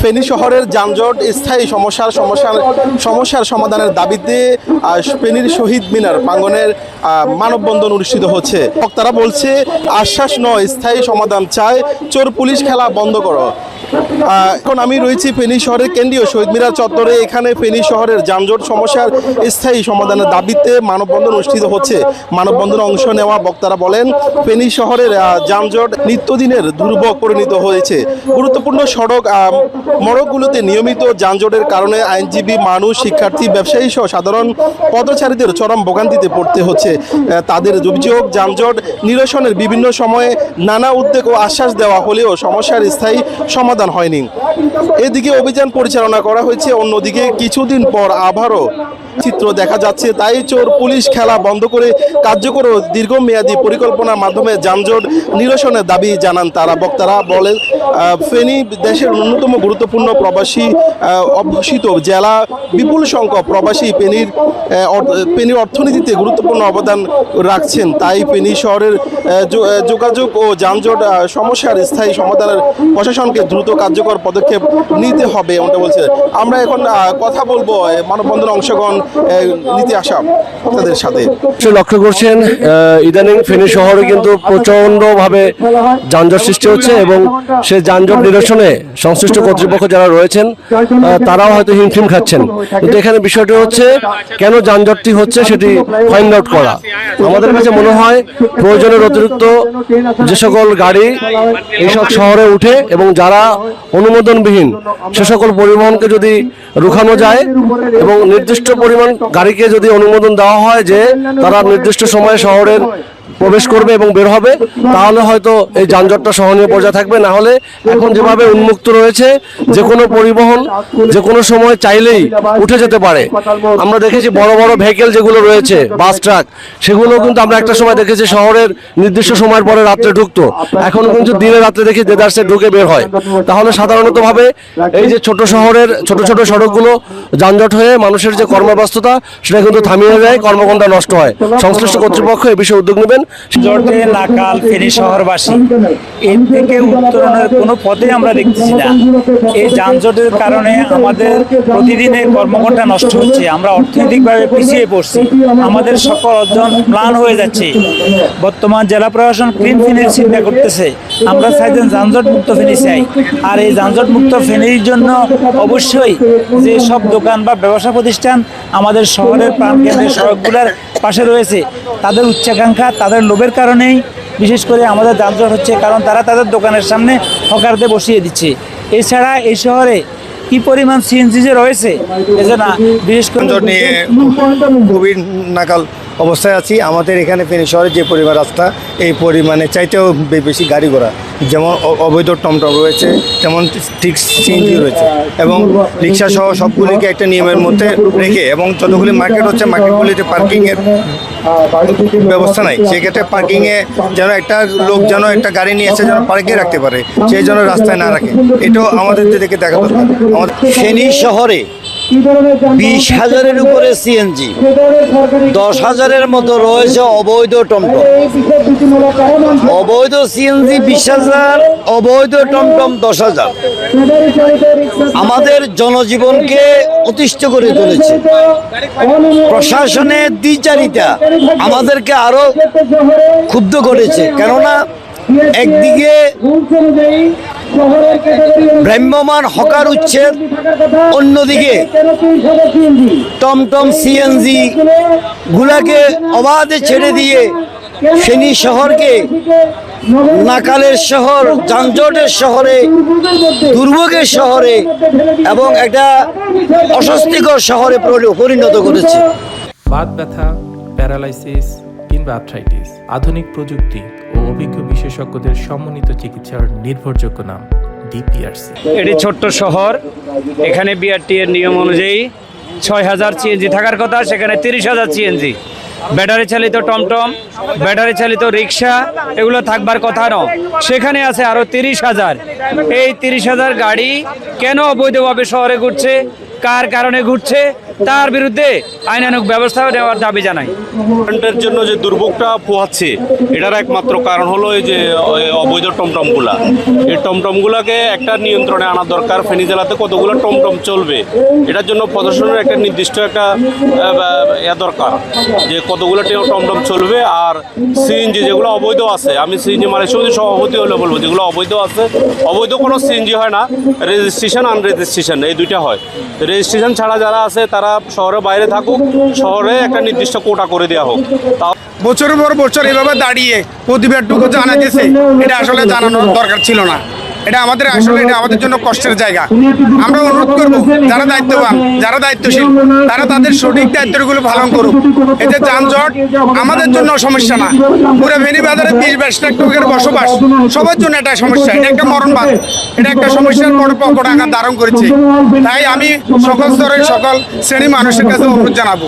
ফেনী শহরের যানজট স্থায়ী সমস্যার সমাধানের দাবিতে ফেনীর শহীদ মিনার প্রাঙ্গণের মানববন্ধন অনুষ্ঠিত হচ্ছে। বক্তারা বলছে আশ্বাস নয়, স্থায়ী সমাধান চায়, চোর পুলিশ খেলা বন্ধ করো। এখন আমি রয়েছি ফেনী শহরের কেন্দ্রীয় শহীদ মিনার চত্বরে। এখানে ফেনী শহরের যানজট সমস্যার স্থায়ী সমাধানের দাবিতে মানববন্ধন অনুষ্ঠিত হচ্ছে। মানববন্ধনে অংশ নেওয়া বক্তারা বলেন, ফেনী শহরের যানজট নিত্যদিনের দুর্ভোগ পরিণত হয়েছে। গুরুত্বপূর্ণ মোড়কগুলোতে নিয়মিত যানজটের কারণে আইনজীবী, মানুষ, শিক্ষার্থী, ব্যবসায়ী সহ সাধারণ পথচারীদের চরম ভোগান্তিতে পড়তে হচ্ছে। তাদের অভিযোগ, যানজট নিরসনের বিভিন্ন সময়ে নানা উদ্যোগ ও আশ্বাস দেওয়া হলেও সমস্যার স্থায়ী সমাধান হয়নি। এদিকে অভিযান পরিচালনা করা হয়েছে, অন্যদিকে কিছুদিন পর আবারও চিত্র দেখা যাচ্ছে। তাই চোর পুলিশ খেলা বন্ধ করে কার্যকর ও দীর্ঘমেয়াদী পরিকল্পনার মাধ্যমে যানজট নিরসনের দাবি জানান তারা। বক্তারা বলেন, ফেনী দেশের অন্যতম গুরুত্বপূর্ণ প্রবাসী অধ্যুষিত জেলা। বিপুল সংখ্যক প্রবাসী ফেনীর অর্থনীতিতে গুরুত্বপূর্ণ অবদান রাখছেন। তাই ফেনী শহরের যোগাযোগ ও যানজট সমস্যার স্থায়ী সমাধানের প্রশাসনকে দ্রুত কার্যকর পদক্ষেপ নিতে হবে এমনটা বলছে। আমরা এখন কথা বলবো মানববন্ধনে অংশগ্রহণ নিতে আসা তাদের সাথে। লক্ষ্য করছেন ইদানিং ফেনী শহরে কিন্তু প্রচণ্ডভাবে যানজট সৃষ্টি হচ্ছে এবং সেই যানজট নিরসনে সংশ্লিষ্ট কর্তৃপক্ষ যারা রয়েছেন তারাও হয়তো হিমশিম খাচ্ছেন। কিন্তু এখানে বিষয়টি হচ্ছে কেন যানজটটি হচ্ছে সেটি ফাইন্ড আউট করা। আমাদের কাছে মনে হয় প্রয়োজনের অতিরিক্ত যে সকল গাড়ি এইসব শহরে উঠে এবং যারা অনুমোদনবিহীন সে সকল পরিবহনকে যদি রুখানো যায় এবং নির্দিষ্ট পরিমাণ গাড়িকে যদি অনুমোদন দেওয়া হয় যে তারা নির্দিষ্ট সময়ে শহরের প্রবেশ করবে এবং বের হবে, তাহলে হয়তো এই যানজটটা সহনীয় পর্যায়ে থাকবে। না হলে এখন যেভাবে উন্মুক্ত রয়েছে, যে কোনো পরিবহন যে কোনো সময় চাইলেই উঠে যেতে পারে। আমরা দেখেছি বড় বড় ভেহিকেল যেগুলো রয়েছে, বাস, ট্রাক, সেগুলো কিন্তু আমরা একটা সময় দেখেছি শহরের নির্দিষ্ট সময়ের পরে রাত্রে ঢুকতো। এখন কিন্তু দিনে রাত্রে দেখি দেদারসে ঢুকে বের হয়। তাহলে সাধারণতভাবে এই যে ছোট শহরের ছোট ছোট সড়কগুলো যানজট হয়ে মানুষের যে কর্মব্যস্ততা সেটা কিন্তু থামিয়ে যায়, কর্মঘণ্টা নষ্ট হয়। সংশ্লিষ্ট কর্তৃপক্ষ এ বিষয়ে উদ্যোগ নেবেন। জটে নাকাল ফেনী শহরবাসী, এর থেকে উত্তরণের কোনো পথে আমরা দেখতেছি না। এই যানজটের কারণে আমাদের প্রতিদিনের কর্মঘণ্টা নষ্ট হচ্ছে, আমরা অর্থনৈতিকভাবে পিছিয়ে পড়ছি, আমাদের সকল অর্জন প্ল্যান হয়ে যাচ্ছে। বর্তমান জেলা প্রশাসন ক্লিন ফেনীর চিন্তা করতেছে, আমরা চাইছেন যানজট মুক্ত ফেনী চাই। আর এই যানজট মুক্ত ফেনীর জন্য অবশ্যই যে সব দোকান বা ব্যবসা প্রতিষ্ঠান আমাদের শহরের প্রাণকেন্দ্রের সড়কগুলোর পাশে রয়েছে, তাদের উচ্চাকাঙ্ক্ষা, তাদের লোভের কারণেই বিশেষ করে আমাদের যানজট হচ্ছে, কারণ তারা তাদের দোকানের সামনে হকারদের বসিয়ে দিচ্ছে। এছাড়া এই শহরে কি পরিমাণ সিএনজি যে রয়েছে, এজন্য বিশেষ করে নিয়ে খুবই নাকাল অবস্থায় আছি। আমাদের এখানে ফেনী শহরের যে পরিমাণ রাস্তা, এই পরিমাণে চাইতেও বেশি গাড়ি ঘোড়া, যেমন অবৈধ টমটম রয়েছে, তেমন ঠিক সিএনজি রয়েছে এবং রিক্সা সহ সবগুলিকে একটা নিয়মের মধ্যে রেখে, এবং যতগুলি মার্কেট হচ্ছে মার্কেটগুলিতে পার্কিংয়ের ব্যবস্থা নাই। সেক্ষেত্রে পার্কিংয়ে যেন একটা লোক যেন একটা গাড়ি নিয়ে এসে যেন পার্কিংয়ে রাখতে পারে, সেই জন্য রাস্তায় না রাখে, এটাও আমাদের দিকে দেখা দরকার। আমাদের ফেনী শহরে 20,000-এর উপরে সিএনজি, 10,000-এর মতো রয়েছে অবৈধ টমটম। অবৈধ সিএনজি 20,000, অবৈধ টমটম 10,000। আমাদের জনজীবনকে অতিষ্ঠ করে তুলেছে। প্রশাসনের দ্বিচারিতা আমাদেরকে আরো ক্ষুব্ধ করেছে, কেননা একদিকে ভ্রাম্যমান হকার উচ্ছেদ, অন্যদিকে টমটম সিএনজি গুলাকে অবাধে ছেড়ে দিয়ে ফেনী শহরকে নাকালের শহর, যানজটের শহরে, দুর্ভোগের শহরে এবং একটা অস্বস্তিকর শহরে পরিণত করেছে। বাত ব্যথা, প্যারালাইসিস কিংবা আর্থ্রাইটিস, আধুনিক প্রযুক্তি ও অভিজ্ঞ বিশেষজ্ঞদের সমন্বিত চিকিৎসার নির্ভরযোগ্য নাম ডিপিআরসি। এটি ছোট্ট শহর, এখানে বিআরটি এর নিয়ম অনুযায়ী 6,000 সিএনজি থাকার কথা, সেখানে 30,000 সিএনজি। ব্যাটারি চালিত টমটম, ব্যাটারি চালিত রিক্সা এগুলো থাকবার কথা নয়, সেখানে আছে আরও 30,000। এই 30,000 গাড়ি কেন অবৈধভাবে শহরে ঘুরছে, কার কারণে ঘুরছে, তার বিরুদ্ধে আইনানুগ ব্যবস্থা নেওয়ার দাবি জানাই। কারেন্টের জন্য যে দুর্ভোগটা পোহাচ্ছে এটার একমাত্র কারণ হলো এই যে অবৈধ টমটমগুলা। এই টমটমগুলাকে একটা নিয়ন্ত্রণে আনা দরকার। ফেনী জেলাতে কতগুলো টমটম চলবে এটার জন্য প্রশাসনের একটা নির্দিষ্ট একটা দরকার যে কতগুলো টমটম চলবে। আর সিএনজি যেগুলো অবৈধ আছে, আমি সিএনজি মানে সমিতির সভাপতি হলে বলবো, যেগুলো অবৈধ আছে, অবৈধ কোনো সিএনজি হয় না, রেজিস্ট্রেশন আনরেজিস্ট্রেশন এই দুইটা হয়। রেজিস্ট্রেশন ছাড়া যারা আছে তারা শহরের বাইরে থাকুক, শহরে একটা নির্দিষ্ট কোটা করে দেওয়া হোক। তাও বছরের পর বছর এভাবে দাঁড়িয়ে প্রতিবাদটুকু জানা গেছে, এটা আসলে জানানোর দরকার ছিল না। এটা আমাদের জন্য কষ্টের জায়গা। আমরা অনুরোধ করব যারা দায়িত্ববান, যারা দায়িত্বশীল, তারা তাদের সঠিক দায়িত্বগুলো পালন করুক। এতে যানজট আমাদের জন্য সমস্যা না, পুরো ফেনী বাজারে 20-22 লাখ লোকের বসবাস, সবার জন্য এটা সমস্যা। এটা একটা মরণবাদ, এটা একটা সমস্যার বড় প্রকট আকার ধারণ করেছে। তাই আমি সকল স্তরের সকল শ্রেণী মানুষের কাছে অনুরোধ জানাবো।